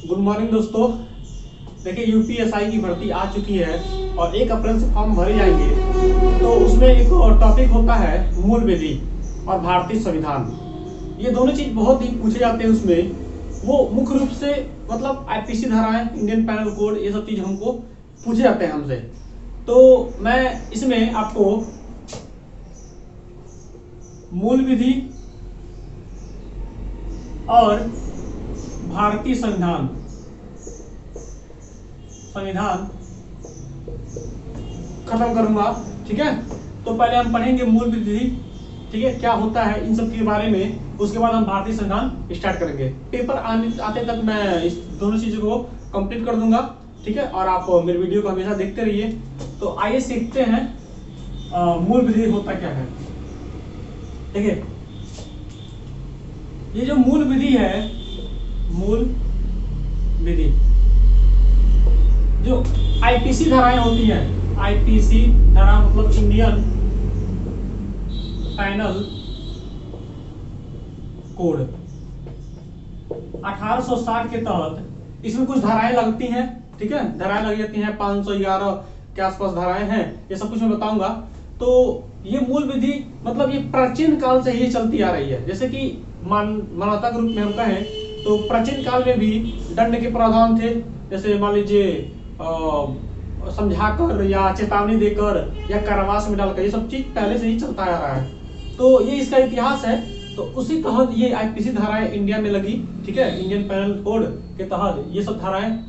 Good morning दोस्तों। देखिए UPSI की भर्ती आ चुकी है और 1 अप्रैल से फॉर्म भरे जाएंगे। तो उसमें एक टॉपिक होता है मूल विधि और भारतीय संविधान। ये दोनों चीज बहुत ही पूछे जाते हैं उसमें। वो मुख्य रूप से मतलब आईपीसी धाराएं, इंडियन पैनल कोड, ये सब चीज हमको पूछे जाते हैं हमसे। तो मैं इसमें आपको मूल विधि और भारतीय संविधान खत्म करूंगा। ठीक है, तो पहले हम पढ़ेंगे मूल विधि, ठीक है, क्या होता है इन सब के बारे में। उसके बाद हम भारतीय संविधान स्टार्ट करेंगे। पेपर आते तक मैं इस दोनों चीजों को कंप्लीट कर दूंगा। ठीक है, और आप मेरे वीडियो को हमेशा देखते रहिए। तो आइए सीखते हैं मूल विधि होता क्या है। देखिए, ये जो मूल विधि है, मूल विधि जो आईपीसी धाराएं होती हैं, आईपीसी धारा मतलब इंडियन पैनल कोड 1860 के तहत इसमें कुछ धाराएं लगती हैं। ठीक है, धाराएं लगी जाती हैं, 511 के आसपास धाराएं हैं। ये सब कुछ मैं बताऊंगा। तो ये मूल विधि मतलब ये प्राचीन काल से ही चलती आ रही है। जैसे कि मानवता के रूप में हम कहें तो प्राचीन काल में भी दंड के प्रावधान थे। जैसे मान लीजिए समझाकर या चेतावनी देकर या कारावास में डालकर, ये सब चीज पहले से ही चलता आ रहा है। तो ये इसका इतिहास है। तो उसी तहत ये आईपीसी धाराएं इंडिया में लगी। ठीक है, इंडियन पैनल कोड के तहत ये सब धाराएं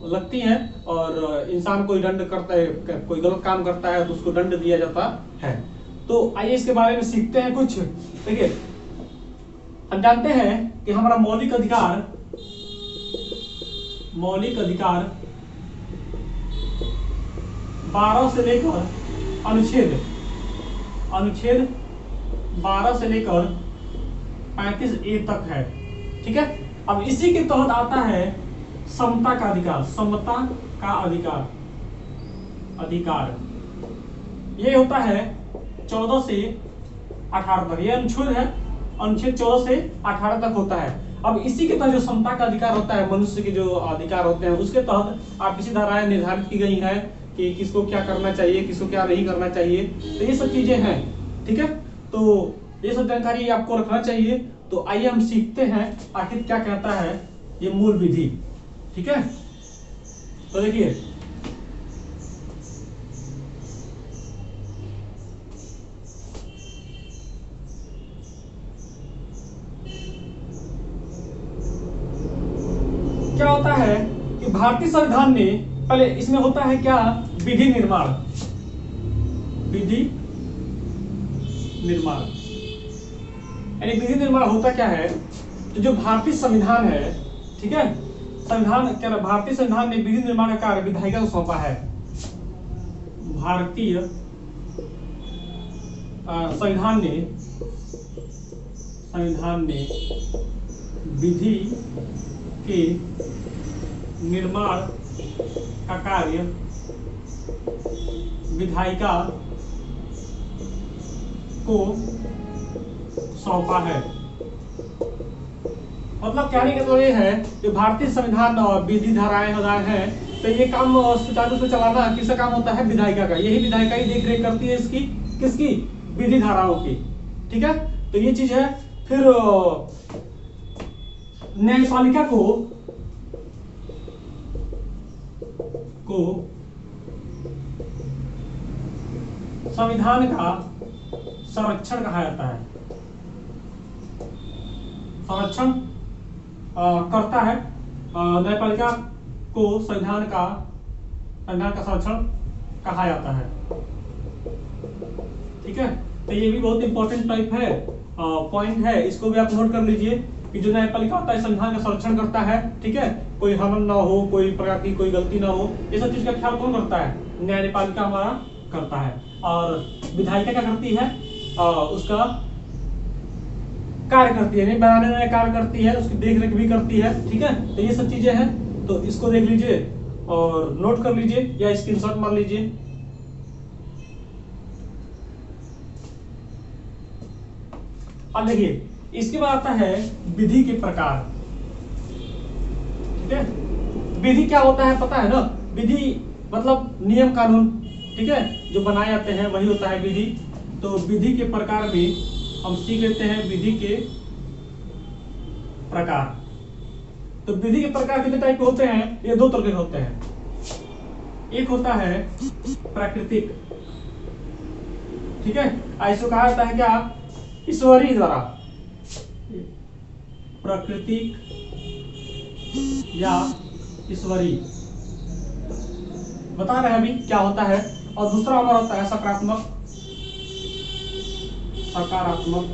लगती हैं और इंसान कोई दंड करता है, कोई गलत काम करता है तो उसको दंड दिया जाता है। तो आइए इसके बारे में सीखते हैं कुछ। देखिए, हम जानते हैं कि हमारा मौलिक अधिकार 12 से लेकर अनुच्छेद 12 से लेकर 35A तक है। ठीक है, अब इसी के तहत आता है समता का अधिकार। ये होता है 14 से 18 तक। ये अनुच्छेद है, अनुच्छेद 14 से 18 तक होता है। अब इसी के तहत जो समता का अधिकार होता है, मनुष्य के जो अधिकार होते हैं, उसके तहत आईपीसी धाराएं निर्धारित की गई हैं कि किसको क्या करना चाहिए, किसको क्या नहीं करना चाहिए। तो ये सब चीजें हैं। ठीक है, तो ये सब जानकारी आपको रखना चाहिए। तो आइए हम सीखते हैं आखिर क्या कहता है ये मूल विधि। ठीक है, तो देखिए, क्या होता है कि भारतीय संविधान में पहले इसमें होता है क्या, विधि निर्माण यानी विधि निर्माण होता क्या है। तो जो भारतीय संविधान है, ठीक है, भारतीय संविधान ने विधि निर्माण का कार्य विधायिका को सौंपा है। भारतीय संविधान ने विधि के निर्माण का कार्य विधायिका को सौंपा है। मतलब कहने का तो ये है कि भारतीय संविधान और विधि धाराएं हैं, तो ये काम सुचारू रूप से चलाना किसका काम होता है, विधायिका का। यही विधायिका ही देख रेख करती है इसकी, किसकी, विधि धाराओं की। ठीक है, तो ये चीज है। फिर न्यायपालिका को संविधान का संरक्षण कहा जाता है। संरक्षण करता है न्यायपालिका को, संविधान का संरक्षण कहा जाता है। ठीक है, तो ये भी बहुत इंपॉर्टेंट टाइप है, पॉइंट है। इसको भी आप नोट कर लीजिए कि जो न्यायपालिका होता है संविधान का संरक्षण करता है। ठीक है, कोई हनन ना हो, कोई प्रकार की कोई गलती ना हो, ये सब चीज का ख्याल कौन करता है, न्यायपालिका हमारा करता है। और विधायिका क्या करती है, उसका कार्य करती है, नहीं बनाने में कार्य करती है, उसकी देख रेख भी करती है। ठीक है, तो ये सब चीजें हैं। तो इसको देख लीजिए और नोट कर लीजिए या स्क्रीनशॉट मार लीजिए। अब देखिए, इसके बाद आता है विधि के प्रकार। ठीक है। विधि क्या होता है पता है ना, विधि मतलब नियम कानून, ठीक है, जो बनाए जाते हैं वही होता है विधि। तो विधि के प्रकार भी हम सीख लेते हैं, विधि के प्रकार। तो विधि के प्रकार कितने टाइप के होते हैं, ये दो तरह के होते हैं। एक होता है प्राकृतिक, ठीक है, ऐसे कहा जाता है क्या, ईश्वरीय द्वारा, प्राकृतिक या ईश्वरीय बता रहे हैं अभी क्या होता है। और दूसरा हमारा होता है सकारात्मक, सकारात्मक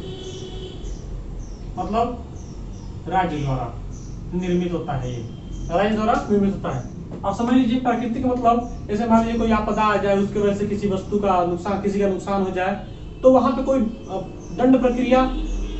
मतलब राज्य द्वारा निर्मित होता है, ये राज्य द्वारा निर्मित होता है। अब समझ लीजिए प्राकृतिक मतलब जैसे मान लीजिए कोई आपदा आ जाए, उसकी वजह से किसी वस्तु का नुकसान, किसी का नुकसान हो जाए, तो वहां पे कोई दंड प्रक्रिया,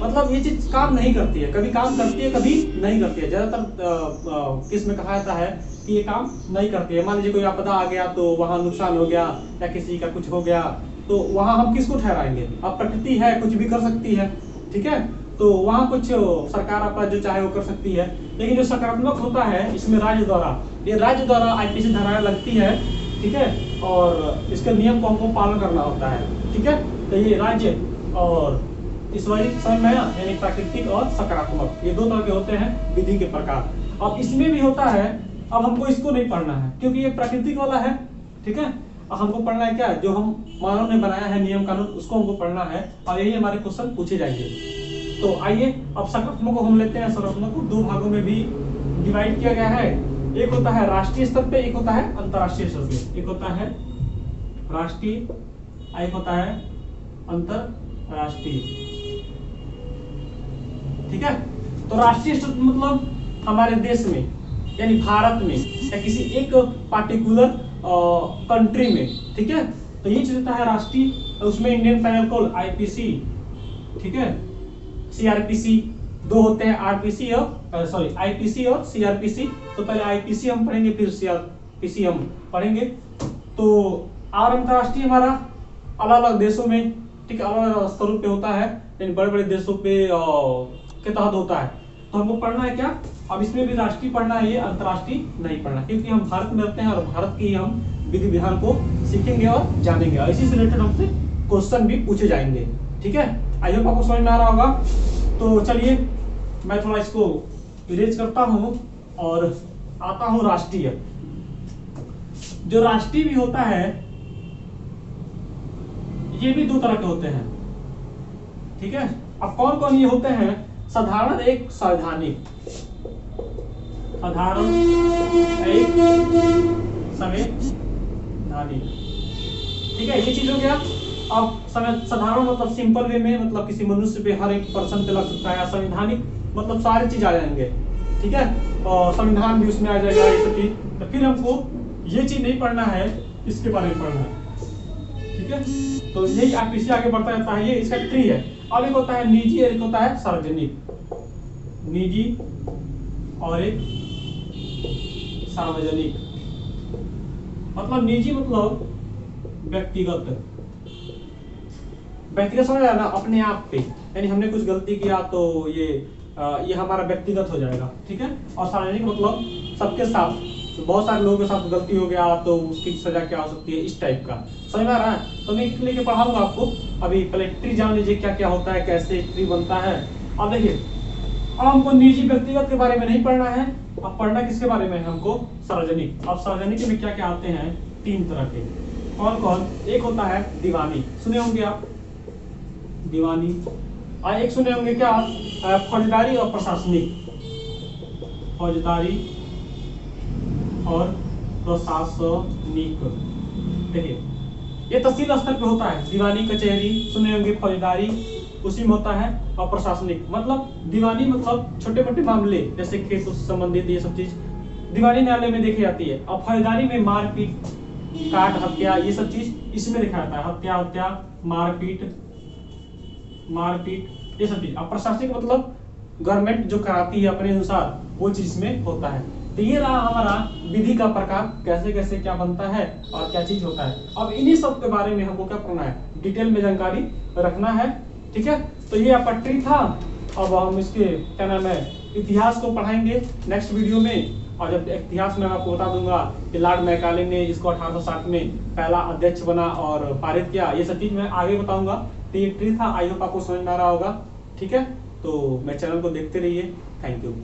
मतलब ये चीज काम नहीं करती है, कभी काम करती है कभी नहीं करती है। ज्यादातर किस में कहा जाता है कि ये काम नहीं करती है। मान लीजिए कोई आपदा आ गया तो वहां नुकसान हो गया या किसी का कुछ हो गया, तो वहां हम किसको ठहराएंगे, अब प्रकृति है कुछ भी कर सकती है, ठीक है, तो वहां कुछ सरकार अपना जो चाहे वो कर सकती है। लेकिन जो सकारात्मक होता है इसमें राज्य द्वारा, ये राज्य द्वारा आईपीसी धाराएं लगती है, ठीक है, और इसके नियम को हमको पालन करना होता है, ठीक है। तो ये राज्य और ईश्वरीय समझ में आया, यानी प्राकृतिक और सकारात्मक, ये दो तरह के होते हैं विधि के प्रकार। अब इसमें भी होता है, अब हमको इसको नहीं पढ़ना है क्योंकि ये प्राकृतिक वाला है, ठीक है। अब हमको पढ़ना है क्या, जो हम मानव ने बनाया है नियम कानून, उसको हमको पढ़ना है और यही हमारे क्वेश्चन पूछे जाएंगे। तो आइए अब सकारात्मक को हम लेते हैं। सकारात्मक को दो भागों में भी डिवाइड किया गया है, एक होता है राष्ट्रीय स्तर पे, एक होता है अंतरराष्ट्रीय स्तर पे। एक होता है राष्ट्रीय, एक होता है अंतरराष्ट्रीय, ठीक है। तो राष्ट्रीय स्तर मतलब हमारे देश में यानी भारत में या किसी एक पार्टिकुलर कंट्री में, ठीक है, तो ये चीज होता है राष्ट्रीय। उसमें इंडियन पेनल कोड आईपीसी, ठीक है, सीआरपीसी, दो होते हैं, आरपीसी और सॉरी आईपीसी और सीआरपीसी। तो पहले आईपीसी हम पढ़ेंगे फिर सीआरपीसी हम पढ़ेंगे। तो और अंतरराष्ट्रीय हमारा अलग अलग देशों में, ठीक है, अलग अलग स्तरों पे होता है, यानी बड़े बड़े देशों पे के तहत होता है। तो हमको पढ़ना है क्या, अब इसमें भी राष्ट्रीय पढ़ना है, ये अंतरराष्ट्रीय नहीं पढ़ना, क्योंकि हम भारत में रहते हैं और भारत की हम विधि विधान को सीखेंगे और जानेंगे, और इसी से रिलेटेड हमसे क्वेश्चन भी पूछे जाएंगे, ठीक है। आई होप आपको समझ में आ रहा होगा। तो चलिए मैं थोड़ा इसको इरेज करता हूं और आता हूं राष्ट्रीय। जो राष्ट्रीय भी होता है ये भी दो तरह के होते हैं, ठीक है। अब कौन कौन ये होते हैं, साधारण एक संवैधानिक, साधारण एक संवैधानिक, ठीक है, ये चीज हो गया। अब साधारण मतलब सिंपल वे में, मतलब किसी मनुष्य पे, हर एक पर्सन पे लग सकता है। संवैधानिक मतलब सारी चीज आ जाएंगे, ठीक है, और संविधान भी उसमें आ जाएगा, ये सब चीज। तो फिर हमको ये चीज नहीं पढ़ना है, इसके बारे में पढ़ना है, ठीक है। तो यही आईपीसी आगे बढ़ता रहता है, ये इसका ट्री है। अब एक होता है निजी, एक होता है सार्वजनिक, निजी और एक सार्वजनिक। मतलब निजी मतलब व्यक्तिगत, व्यक्तिगत समझ आया ना, अपने आप पे, यानी हमने कुछ गलती किया तो ये हमारा व्यक्तिगत हो जाएगा, ठीक है। और सार्वजनिक मतलब सबके साथ, तो बहुत सारे लोगों के साथ गलती हो गया तो उसकी सजा क्या हो सकती है, इस टाइप का, समझ में आ रहा है। तो मैं लेके पढ़ाऊंगा आपको। अभी पहले ट्री जान लीजिए क्या क्या होता है, कैसे ट्री बनता है। अब देखिए, अब हमको निजी व्यक्तिगत के बारे में नहीं पढ़ना है, अब पढ़ना किसके बारे में है हमको, सार्वजनिक। अब सार्वजनिक में क्या क्या आते हैं, तीन तरह के। कौन कौन, एक होता है दीवानी, सुने होंगे आप, दीवानी। और एक सुने होंगे क्या, फौजदारी और प्रशासनिक, फौजदारी और प्रशासनिक। देखिए ये तहसील स्तर पे होता है, दीवानी कचहरी सुने होंगे, फौजदारी उसी में होता है, और प्रशासनिक मतलब दीवानी मतलब छोटे मोटे मामले जैसे केस से संबंधित, ये सब चीज दीवानी न्यायालय में देखी जाती है। और फौजदारी में मारपीट, काट, हत्या, ये सब चीज इसमें देखा जाता है, हत्या हत्या, मारपीट मारपीट, ये सब चीज। अब प्रशासनिक मतलब गवर्नमेंट जो कराती है अपने अनुसार, वो चीज इसमें होता है। तो ये रहा हमारा विधि का प्रकार, कैसे कैसे क्या बनता है और क्या चीज होता है। अब इन्हीं सब के बारे में हमको क्या पढ़ना है, डिटेल में जानकारी रखना है, ठीक है। तो ये आपका ट्री था। अब हम इसके क्या नाम है, इतिहास को पढ़ाएंगे नेक्स्ट वीडियो में। और जब इतिहास में मैं आपको बता दूंगा कि लॉर्ड मैकाले ने इसको 1860 में पहला अध्यक्ष बना और पारित किया, ये सब चीज मैं आगे बताऊंगा। तो ये ट्री था, आई होप आपको समझ में आ रहा होगा। ठीक है, तो मेरे चैनल को देखते रहिए। Thank you.